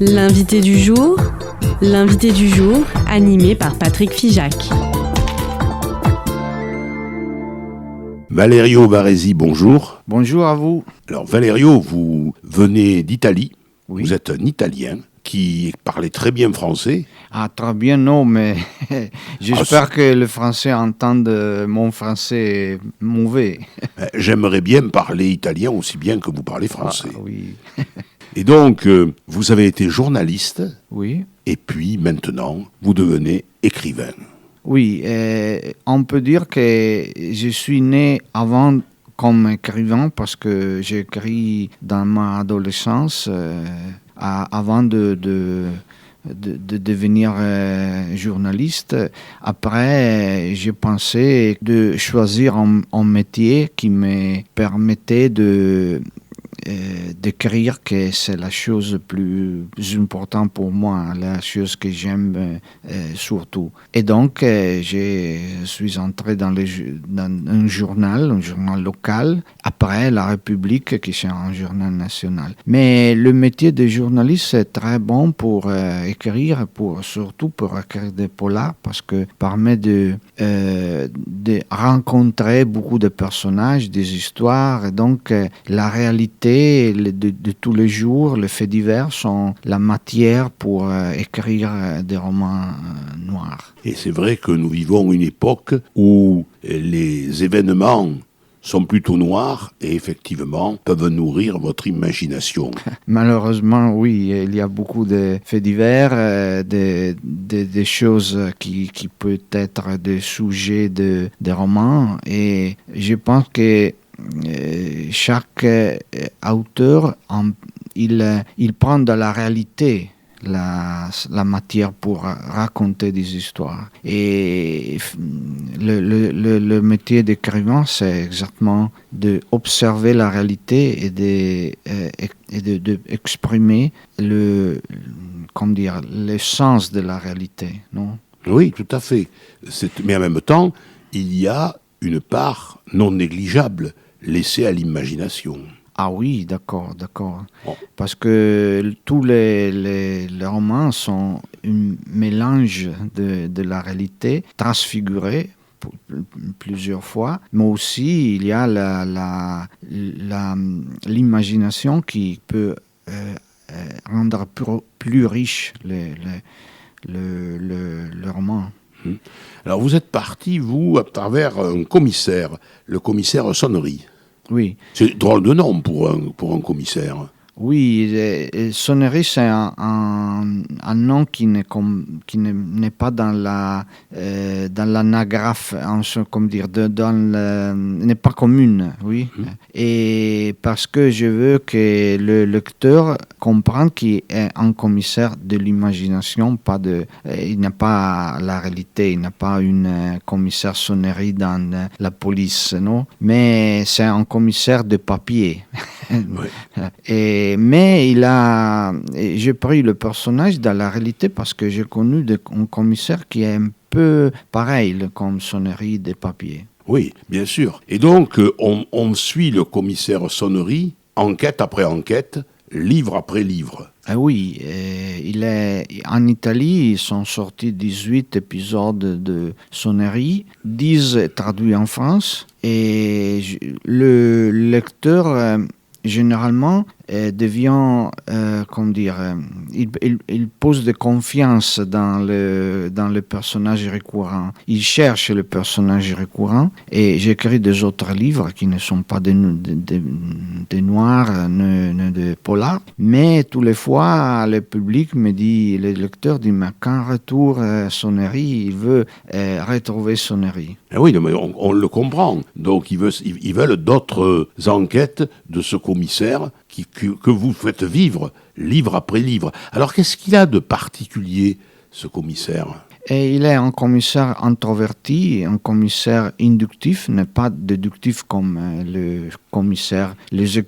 L'invité du jour, animé par Patrick Figeac. Valerio Varesi, bonjour. Bonjour à vous. Alors Valerio, vous venez d'Italie. Oui. Vous êtes un Italien qui parlait très bien français. Ah, très bien, non, mais j'espère que le français entende mon français mauvais. J'aimerais bien parler italien aussi bien que vous parlez français. Ah, oui. Et donc, vous avez été journaliste, Oui. et puis maintenant, vous devenez écrivain. Oui, on peut dire que je suis né avant comme écrivain parce que j'ai écrit dans ma adolescence avant de devenir journaliste. Après, j'ai pensé de choisir un métier qui me permettait d'écrire, que c'est la chose plus importante pour moi, la chose que j'aime surtout. Et donc, je suis entré dans un journal local, après La République, qui est un journal national. Mais le métier de journaliste, c'est très bon pour écrire, surtout pour écrire des polars, parce que permet de rencontrer beaucoup de personnages, des histoires, et donc la réalité de tous les jours, les faits divers sont la matière pour écrire des romans noirs. Et c'est vrai que nous vivons une époque où les événements sont plutôt noirs et effectivement peuvent nourrir votre imagination. Malheureusement, oui, il y a beaucoup de faits divers, des choses qui peuvent être des sujets de romans, et je pense que chaque auteur, il prend de la réalité la matière pour raconter des histoires. Et le métier d'écrivain, c'est exactement d'observer la réalité et d'exprimer le sens de la réalité, non? Oui, tout à fait. Mais en même temps, il y a une part non négligeable laissée à l'imagination. Ah oui, d'accord. Bon. Parce que tous les romans sont un mélange de la réalité transfigurée plusieurs fois, mais aussi il y a l'imagination qui peut rendre plus riche le roman. Alors vous êtes parti, vous, à travers un commissaire, le commissaire Sonnery. Oui. C'est drôle de nom pour un commissaire. Oui, Sonnery, c'est un nom qui n'est pas dans l'anagraphe, n'est pas commune, oui. Et parce que je veux que le lecteur comprenne qu'il est un commissaire de l'imagination, il n'a pas la réalité, il n'a pas une commissaire Sonnery dans la police, non? Mais c'est un commissaire de papier. Oui. Mais j'ai pris le personnage dans la réalité parce que j'ai connu un commissaire qui est un peu pareil comme Sonnery de papier. Oui, bien sûr. Et donc, on suit le commissaire Sonnery, enquête après enquête, livre après livre. Ah oui, en Italie, ils sont sortis 18 épisodes de Sonnery, 10 traduits en France, et le lecteur généralement devient, il pose de confiance dans le personnage récurrent. Il cherche le personnage récurrent, et j'écris des autres livres qui ne sont pas des noirs, ni de polars, mais tous les fois, le public me dit, le lecteur dit, mais quand retour Sonnery, il veut retrouver Sonnery. Ah oui, mais on le comprend. Donc, ils veulent d'autres enquêtes de ce commissaire que vous faites vivre, livre après livre. Alors, qu'est-ce qu'il a de particulier, ce commissaire ? Et il est un commissaire introverti, un commissaire inductif, n'est pas déductif comme le commissaire, les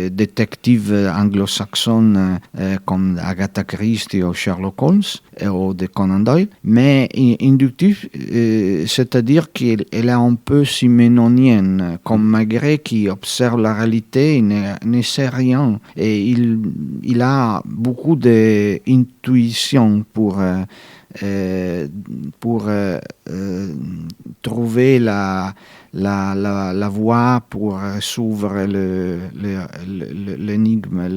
détectives anglo-saxons comme Agatha Christie ou Sherlock Holmes ou de Conan Doyle, mais inductif, c'est-à-dire qu'il est un peu siménonienne, comme Maigret qui observe la réalité, il ne sait rien, et il a beaucoup d'intuition pour trouver la voie pour résoudre l'énigme,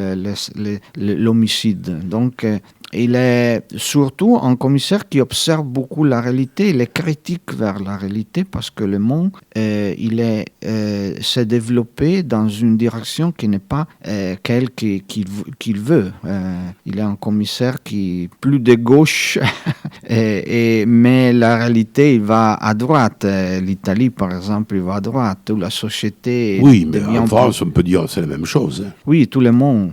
l'homicide. Donc, il est surtout un commissaire qui observe beaucoup la réalité, il est critique vers la réalité parce que le monde s'est développé dans une direction qui n'est pas celle qu'il veut. Il est un commissaire qui est plus de gauche, mais la réalité il va à droite. L'Italie, par exemple, il va à droite. Ou la société. Oui, mais en France, on peut dire que c'est la même chose. Hein. Oui, tout le monde,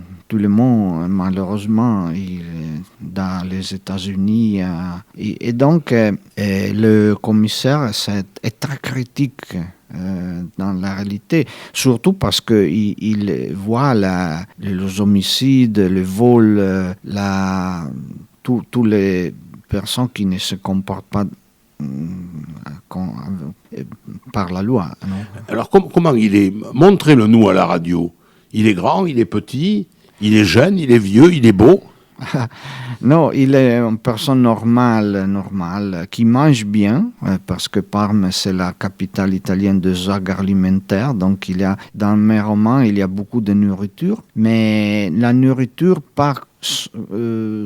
malheureusement, dans les États-Unis. Et donc, le commissaire est très critique dans la réalité, surtout parce qu'il voit les homicides, le vol, tous les personnes qui ne se comportent pas par la loi. Non? Alors, comment il est? Montrez-le-nous à la radio. Il est grand, il est petit, il est jeune, il est vieux, il est beau. Non, il est une personne normale, qui mange bien, parce que Parme, c'est la capitale italienne des agroalimentaires, donc dans mes romans, il y a beaucoup de nourriture, mais la nourriture pas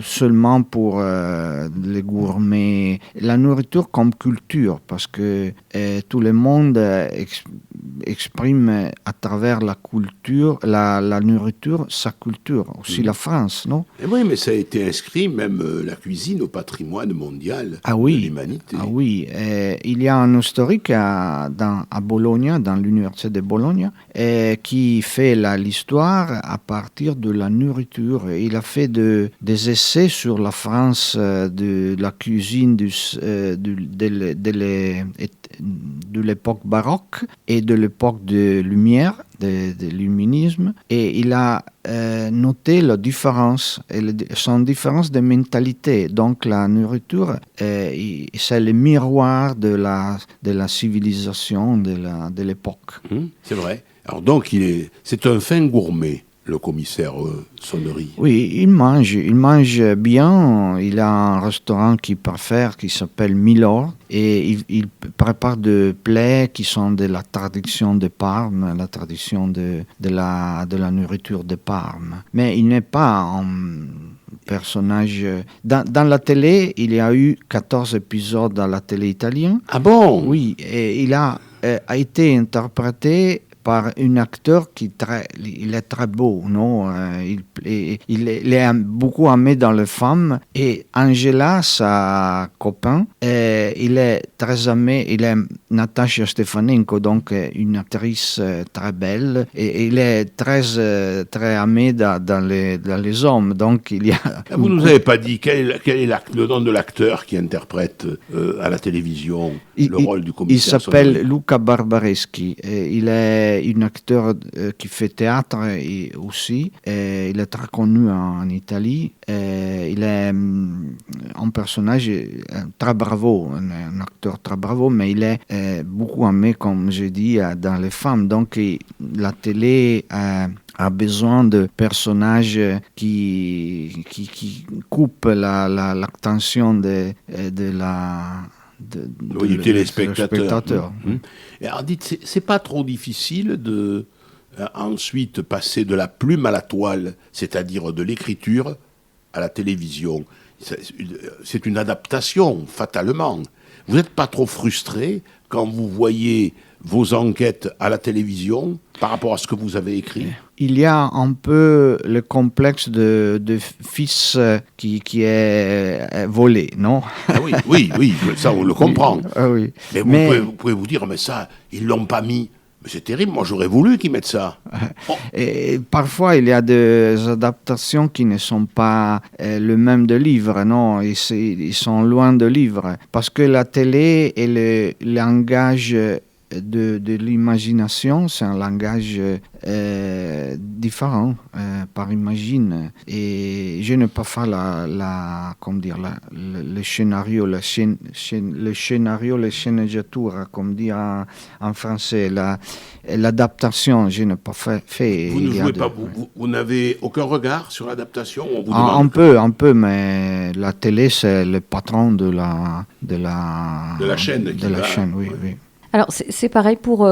seulement pour les gourmets, la nourriture comme culture, parce que tout le monde exprime à travers la culture, la nourriture, sa culture, aussi la France, non? Et oui, mais ça a été inscrit, même la cuisine, au patrimoine mondial de l'humanité. Ah oui, il y a un historique à Bologne, dans l'université de Bologne, qui fait l'histoire à partir de la nourriture. Il a fait des essais sur la France, de la cuisine de l'époque baroque et de l'époque de Lumière, de l'illuminisme, et il a noté la différence, son différence de mentalité. Donc la nourriture, c'est le miroir de la civilisation de l'époque. C'est vrai. Alors donc c'est un fin gourmet, le commissaire Sonnery. Oui, il mange bien. Il a un restaurant qu'il préfère, qui s'appelle Milord, et il prépare des plats qui sont de la tradition de Parme, la tradition de la nourriture de Parme. Mais il n'est pas un personnage. Dans la télé, il y a eu 14 épisodes dans la télé italienne. Ah bon? Oui, et il a été interprété par un acteur il est très beau, non? Il est beaucoup aimé dans les femmes. Et Angela, sa copain, il est très aimé. Il est Natasha Stefanenko, donc une actrice très belle. Et il est très aimé dans les hommes. Donc il y a. Vous nous avez pas dit quel est le nom de l'acteur qui interprète à la télévision le rôle du commissaire? Il s'appelle Luca Barbareschi. Il est un acteur qui fait théâtre aussi. Il est très connu en Italie. Il est un personnage très bravo, un acteur très bravo, mais il est beaucoup aimé, comme j'ai dit, dans les femmes. Donc la télé a besoin de personnages qui coupent l'attention du téléspectateur. Et alors dites, c'est pas trop difficile de ensuite passer de la plume à la toile, c'est-à-dire de l'écriture à la télévision. C'est une adaptation, fatalement. Vous n'êtes pas trop frustré quand vous voyez vos enquêtes à la télévision par rapport à ce que vous avez écrit? Il y a un peu le complexe de fils qui est volé, non? Ah oui, ça on le comprend. Ah oui. Mais vous pouvez vous dire, mais ça, ils l'ont pas mis. Mais c'est terrible, moi j'aurais voulu qu'ils mettent ça. Oh. Et parfois, il y a des adaptations qui ne sont pas le même de livre, non, ils sont loin de livre. Parce que la télé et le langage de l'imagination, c'est un langage différent par imagine. Et je ne peux pas faire le scénario, le scénario, le sceneggiatura, comme dire en français. L'adaptation, je n'ai pas fait. Vous ne jouez pas, vous n'avez aucun regard sur l'adaptation? On vous demande un peu, mais la télé, c'est le patron de la chaîne. Oui, oui. Alors, c'est pareil pour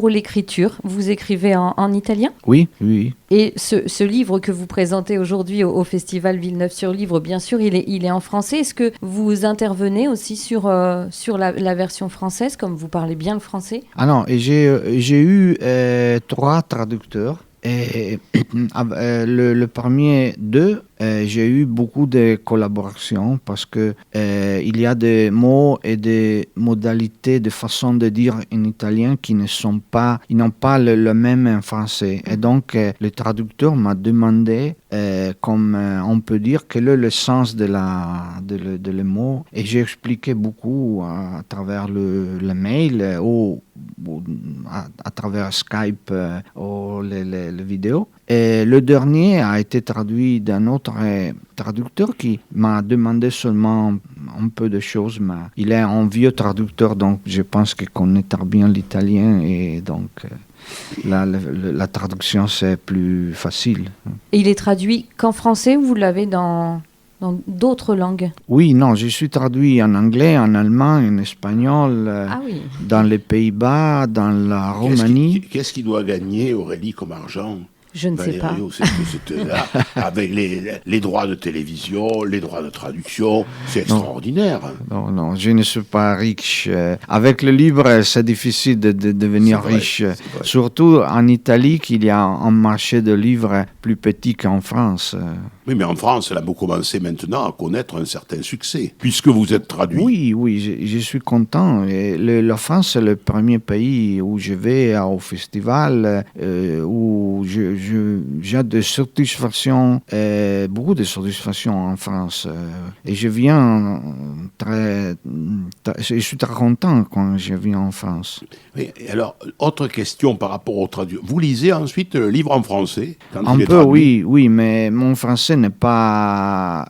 l'écriture. Vous écrivez en italien ? Oui, oui. Et ce livre que vous présentez aujourd'hui au Festival Villeneuve-sur-Livre, bien sûr, il est en français. Est-ce que vous intervenez aussi sur la version française, comme vous parlez bien le français ? Ah non, et j'ai eu 3 traducteurs. Et le premier d'eux, j'ai eu beaucoup de collaborations parce que il y a des mots et des modalités de façon de dire en italien qui n'ont pas le même en français. Et donc, le traducteur m'a demandé, comme on peut dire, quel est le sens de le mot. Et j'ai expliqué beaucoup à travers le mail ou à travers Skype ou les vidéos. Et le dernier a été traduit d'un autre traducteur qui m'a demandé seulement un peu de choses. Mais il est un vieux traducteur, donc je pense qu'il connaît très bien l'italien et donc la traduction c'est plus facile. Et il est traduit qu'en français ou vous l'avez dans d'autres langues? Oui, non, je suis traduit en anglais, en allemand, en espagnol, dans les Pays-Bas, dans la Roumanie. Qu'est-ce qui doit gagner, Aurélie, comme argent? Je ne sais pas. C'était là, avec les droits de télévision, les droits de traduction, c'est extraordinaire. Non, je ne suis pas riche. Avec le livre, c'est difficile de devenir riche. Surtout en Italie, qu'il y a un marché de livres plus petit qu'en France. Oui, mais en France, là, vous commencez maintenant à connaître un certain succès, puisque vous êtes traduit. Oui, je suis content. Et la France, c'est le premier pays où je vais au festival, où j'ai de satisfaction, beaucoup de satisfaction en France. Et je suis très content quand je viens en France. Oui, et alors, autre question par rapport au traduit. Vous lisez ensuite le livre en français quand un il est peu, traduit? oui, mais mon français n'est pas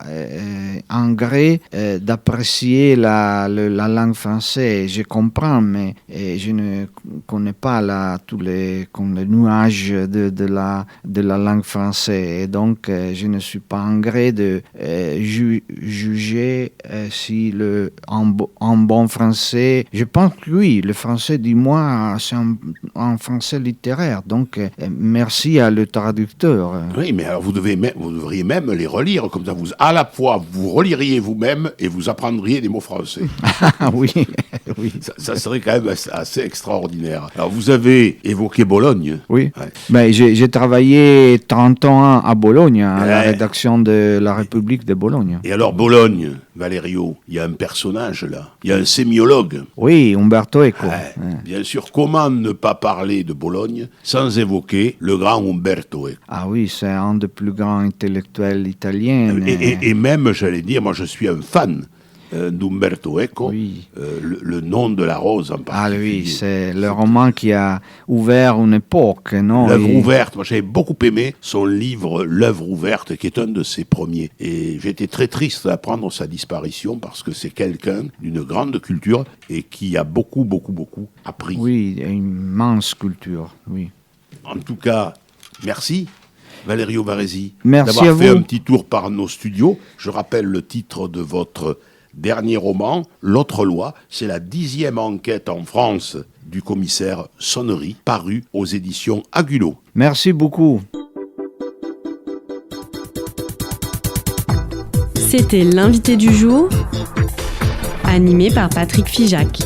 en gré d'apprécier la langue française. Je comprends, mais je ne connais pas tous les nuages de la langue française. Et donc, je ne suis pas en gré de juger si en bon français. Je pense que oui, le français, dis-moi, c'est un français littéraire. Donc, merci à le traducteur. Oui, mais alors vous devriez même les relire, comme ça à la fois vous reliriez vous-même et vous apprendriez des mots français. Oui. Ça serait quand même assez extraordinaire. Alors vous avez évoqué Bologne. Oui, ouais. Mais j'ai travaillé 30 ans à Bologne, à la rédaction de la République de Bologne. Et alors Bologne, Valerio, il y a un personnage là, il y a un sémiologue. Oui, Umberto Eco. Bien sûr, comment ne pas parler de Bologne sans évoquer le grand Umberto Eco? Ah oui, c'est un des plus grands intellectuels italiens. Et même, j'allais dire, moi je suis un fan d'Umberto Eco, oui. Le nom de la rose en particulier. Ah oui, c'est le roman qui a ouvert une époque, non? L'œuvre ouverte, moi j'avais beaucoup aimé son livre L'œuvre ouverte, qui est un de ses premiers. Et j'étais très triste d'apprendre sa disparition parce que c'est quelqu'un d'une grande culture et qui a beaucoup appris. Oui, une immense culture, oui. En tout cas, merci. Valerio Varesi, merci d'avoir fait vous. un petit tour par nos studios. Je rappelle le titre de votre dernier roman, L'autre loi. C'est la 10e enquête en France du commissaire Sonnery, paru aux éditions Agulot. Merci beaucoup. C'était l'invité du jour, animé par Patrick Figeac.